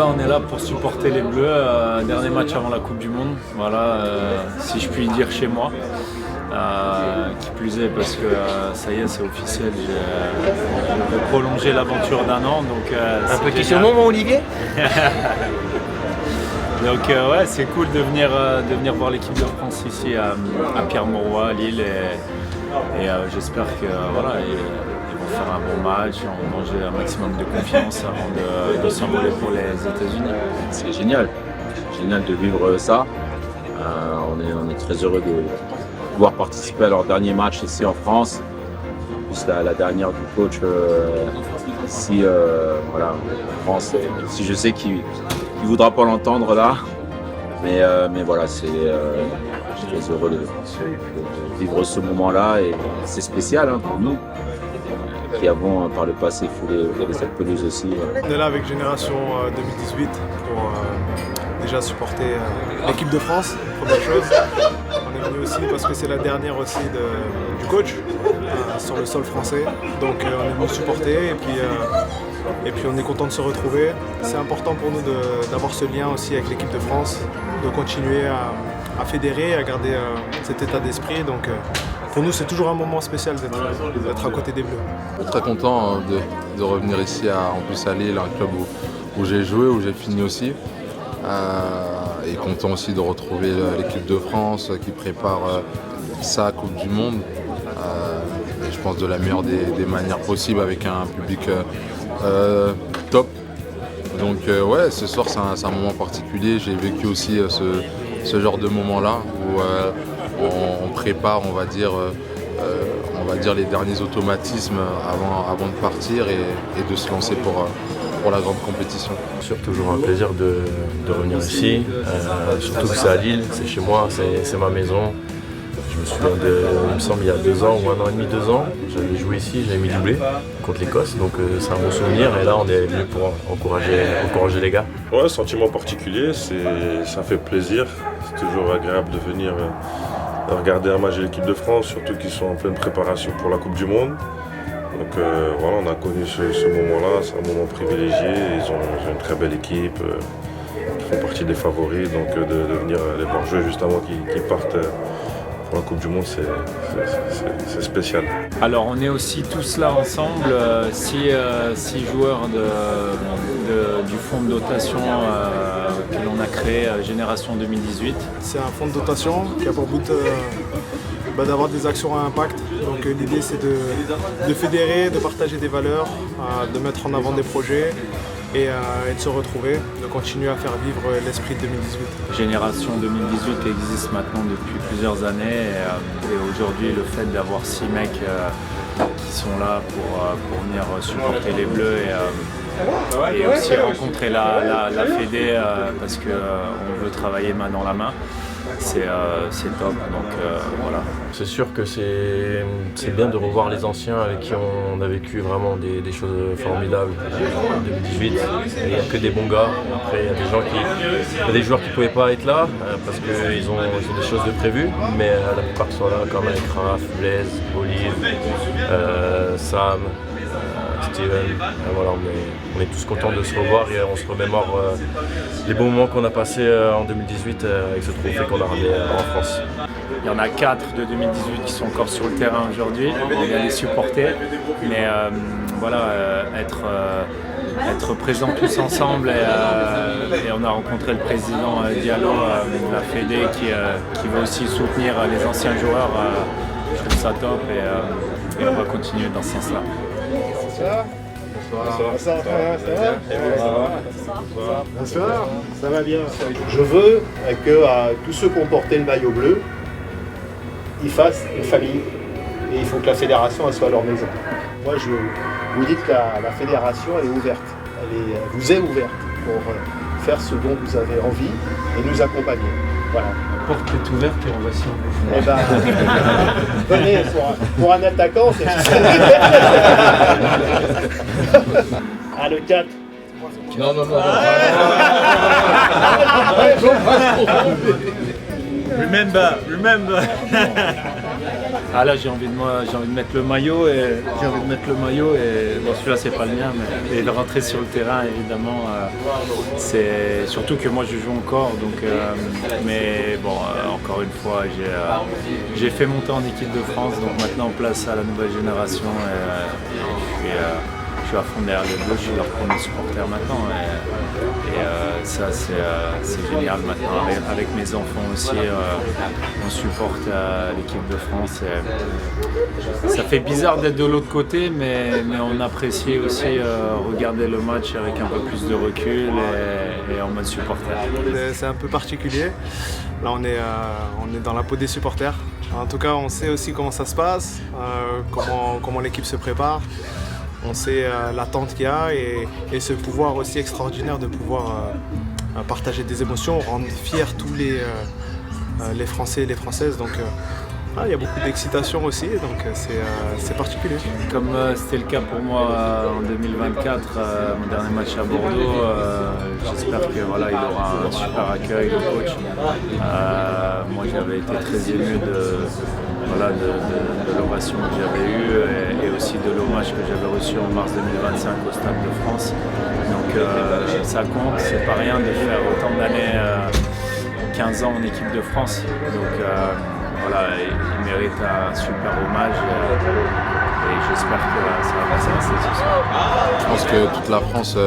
on est là pour supporter les Bleus. Dernier match avant la Coupe du Monde. Voilà, si je puis dire chez moi. Qui plus est parce que ça y est, c'est officiel. Je vais prolonger l'aventure d'un an. Donc, un petit surnom, mon Olivier. Donc ouais, c'est cool de venir voir l'équipe de France ici à Pierre-Mauroy, à Lille. Et j'espère que voilà, ils vont faire un bon match, on va manger un maximum de confiance avant de s'envoler pour les États-Unis. C'est génial de vivre ça. On est très heureux de pouvoir participer à leur dernier match ici en France. En plus la dernière du coach ici voilà, en France. Si je sais qu'il ne voudra pas l'entendre là, mais voilà, je suis très heureux de vivre ce moment-là et c'est spécial pour nous qui avons par le passé foulé cette pelouse aussi. On est là avec Génération 2018 pour déjà supporter l'équipe de France, première chose. On est venu aussi parce que c'est la dernière aussi du coach sur le sol français. Donc on est venu supporter et puis on est content de se retrouver. C'est important pour nous d'avoir ce lien aussi avec l'équipe de France, de continuer à fédérer, à garder cet état d'esprit. Donc pour nous c'est toujours un moment spécial d'être à côté des Bleus. Très content de revenir ici en plus à Lille, un club où j'ai joué, où j'ai fini aussi. Et content aussi de retrouver l'équipe de France qui prépare sa Coupe du Monde. Et je pense de la meilleure des manières possibles avec un public top. Donc ouais, ce soir c'est un moment particulier. J'ai vécu aussi ce genre de moment-là où on prépare, on va dire les derniers automatismes avant de partir et de se lancer pour la grande compétition. C'est toujours un plaisir de revenir ici, surtout que c'est à Lille, c'est chez moi, c'est ma maison. Je me souviens il me semble, il y a 2 ans ou 1 an et demi, 2 ans, j'avais joué ici, j'avais mis doublé contre l'Écosse, donc c'est un bon souvenir et là on est venu pour encourager les gars. Ouais, sentiment particulier, ça fait plaisir, c'est toujours agréable de venir regarder un match de l'équipe de France, surtout qu'ils sont en pleine préparation pour la Coupe du Monde. Donc voilà, on a connu ce moment-là, c'est un moment privilégié, ils ont une très belle équipe, ils font partie des favoris, donc de venir les voir jouer juste avant qu'ils partent pour la Coupe du Monde, c'est spécial. Alors on est aussi tous là ensemble, 6 joueurs du fonds de dotation que l'on a créé, Génération 2018. C'est un fonds de dotation qui a pour but d'avoir des actions à impact. Donc l'idée c'est de fédérer, de partager des valeurs, de mettre en avant des projets et de se retrouver, de continuer à faire vivre l'esprit de 2018. Génération 2018 existe maintenant depuis plusieurs années et aujourd'hui le fait d'avoir 6 mecs qui sont là pour venir supporter les Bleus et aussi rencontrer la Fédé parce qu'on veut travailler main dans la main. C'est top, donc voilà. C'est sûr que c'est bien de revoir les anciens avec qui on a vécu vraiment des choses formidables en 2018. Il n'y a que des bons gars. Après, il y a des joueurs qui ne pouvaient pas être là parce qu'ils ont des choses de prévues, mais la plupart sont là quand même, Raph, Blaise, Olive, Sam, Steven. Voilà, on est tous contents de se revoir et on se remémore les bons moments qu'on a passés en 2018 avec ce trophée qu'on a ramené en France. Il y en a 4 de 2018 qui sont encore sur le terrain aujourd'hui, on vient les supporter, mais voilà, être présents tous ensemble et on a rencontré le président Diallo de la Fédé qui veut aussi soutenir les anciens joueurs, je trouve ça top et on va continuer dans ce sens-là. Bonsoir, ça va bien. Je veux que tous ceux qui ont porté le maillot bleu, ils fassent une famille et il faut que la fédération elle soit à leur maison. Moi je vous dis que la fédération elle est ouverte, elle vous est ouverte pour faire ce dont vous avez envie et nous accompagner. Voilà. La porte est ouverte et on va s'y engager. Eh ben, venez, pour un attaquant, c'est Ah, le 4. Non. Remember. Ah là j'ai envie de mettre le maillot et bon celui-là c'est pas le mien mais de rentrer sur le terrain évidemment c'est surtout que moi je joue encore donc mais bon encore une fois j'ai fait monter en équipe de France donc maintenant place à la nouvelle génération et je suis à fond derrière les Bleus, je suis leur premier supporter maintenant et ça c'est génial maintenant avec mes enfants aussi on supporte l'équipe de France et ça fait bizarre d'être de l'autre côté mais on apprécie aussi regarder le match avec un peu plus de recul et en mode supporter. C'est un peu particulier, là on est dans la peau des supporters, en tout cas on sait aussi comment ça se passe, comment l'équipe se prépare. On sait l'attente qu'il y a et ce pouvoir aussi extraordinaire de pouvoir partager des émotions, rendre fiers tous les Français et les Françaises. Donc il y a beaucoup d'excitation aussi, donc c'est particulier. Comme c'était le cas pour moi en 2024, mon dernier match à Bordeaux, j'espère que voilà, il aura un super accueil, le coach. Moi j'avais été très ému de l'ovation que j'avais eue et aussi de l'hommage que j'avais reçu en mars 2025 au Stade de France. Donc ça compte, c'est pas rien de faire autant d'années, 15 ans en équipe de France. Donc voilà, il mérite un super hommage et j'espère que ça va passer assez ce soir. Je pense que toute la France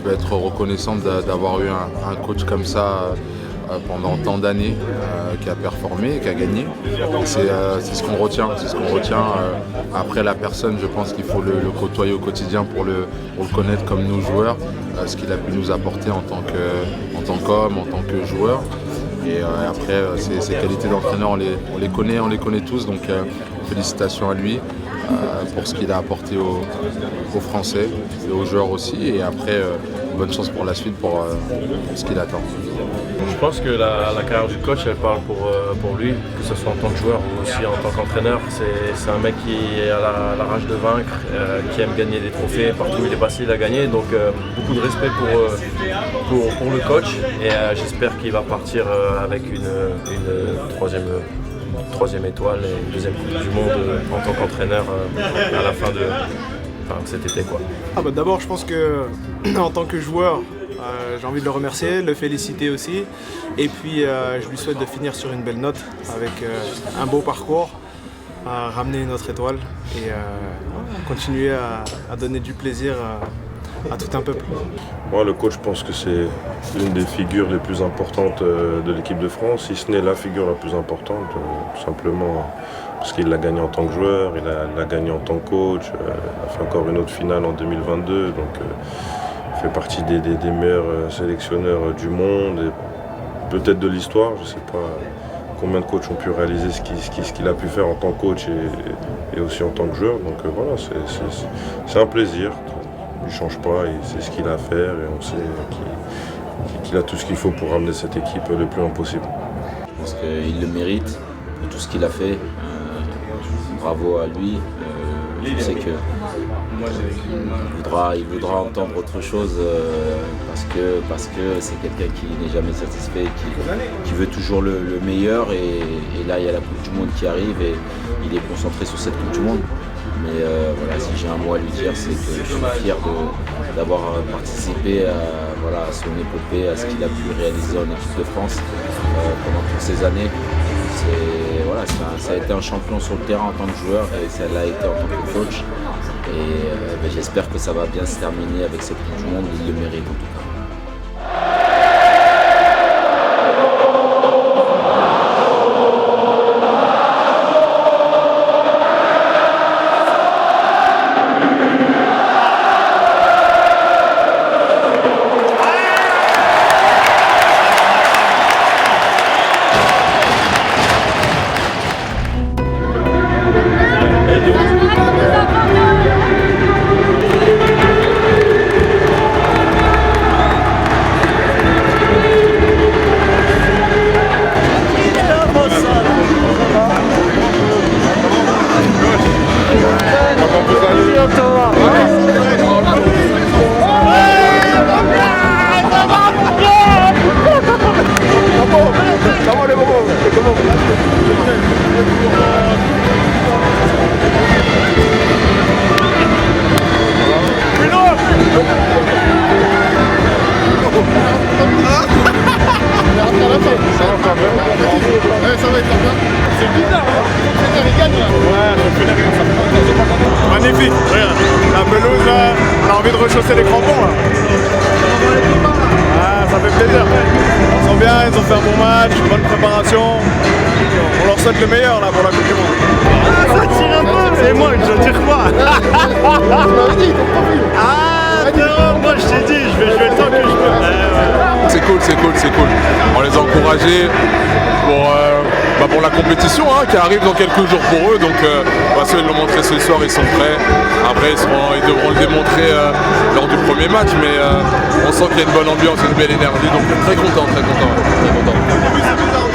peut être reconnaissante d'avoir eu un coach comme ça pendant tant d'années, qui a performé, qui a gagné. C'est ce qu'on retient. Après la personne, je pense qu'il faut le côtoyer au quotidien pour le connaître comme nos joueurs, ce qu'il a pu nous apporter en tant qu'homme, en tant que joueur. Et après, ses qualités d'entraîneur, on les connaît tous, donc félicitations à lui pour ce qu'il a apporté aux Français et aux joueurs aussi. Et après, bonne chance pour la suite, pour ce qu'il attend. Je pense que la carrière du coach, elle parle pour lui, que ce soit en tant que joueur ou aussi en tant qu'entraîneur. C'est un mec qui a la rage de vaincre, qui aime gagner des trophées. Partout où il est passé, il a gagné. Donc beaucoup de respect pour le coach. Et j'espère qu'il va partir avec une troisième étoile et une deuxième Coupe du Monde en tant qu'entraîneur à la fin de cet été, quoi. D'abord, je pense que en tant que joueur, j'ai envie de le remercier, le féliciter aussi. Et puis, je lui souhaite de finir sur une belle note avec un beau parcours, ramener une autre étoile et continuer à donner du plaisir à tout un peuple. Moi, le coach, je pense que c'est l'une des figures les plus importantes de l'équipe de France, si ce n'est la figure la plus importante, tout simplement parce qu'il l'a gagné en tant que joueur, il l'a gagné en tant que coach, il a fait encore une autre finale en 2022, donc il fait partie des meilleurs sélectionneurs du monde et peut-être de l'histoire. Je ne sais pas combien de coachs ont pu réaliser ce qu'il a pu faire en tant que coach et aussi en tant que joueur, donc voilà, c'est un plaisir. Il ne change pas, c'est ce qu'il a à faire et on sait qu'il a tout ce qu'il faut pour ramener cette équipe le plus loin possible. Je pense qu'il le mérite pour tout ce qu'il a fait. Bravo à lui. Je sais qu'il voudra entendre autre chose parce que c'est quelqu'un qui n'est jamais satisfait, qui veut toujours le meilleur et là il y a la Coupe du Monde qui arrive et il est concentré sur cette Coupe du Monde. Mais voilà, si j'ai un mot à lui dire, c'est que je suis fier d'avoir participé à son épopée, à ce qu'il a pu réaliser en équipe de France pendant toutes ces années. Ça a été un champion sur le terrain en tant que joueur et ça l'a été en tant que coach. Et j'espère que ça va bien se terminer avec cette Coupe du Monde, il le mérite en tout cas. un peu. Ouais, ça va être bien. C'est bizarre, hein. Il gagne là. Ouais, magnifique, regarde. La pelouse là, on a envie de rechausser les crampons là. Ah, ça fait plaisir. Ils sont bien, ils ont fait un bon match, une bonne préparation. On leur souhaite le meilleur là pour la Coupe du Monde. Ah, ça tire un peu. Et moi, je tire quoi? Ah, moi je t'ai dit, je vais jouer le temps que je peux. C'est cool, c'est cool, c'est cool. On les a encouragés pour la compétition qui arrive dans quelques jours pour eux. Donc parce qu'ils l'ont montré ce soir, ils sont prêts. Après ils devront le démontrer lors du premier match, mais on sent qu'il y a une bonne ambiance, une belle énergie. Donc très content, très content. Très content.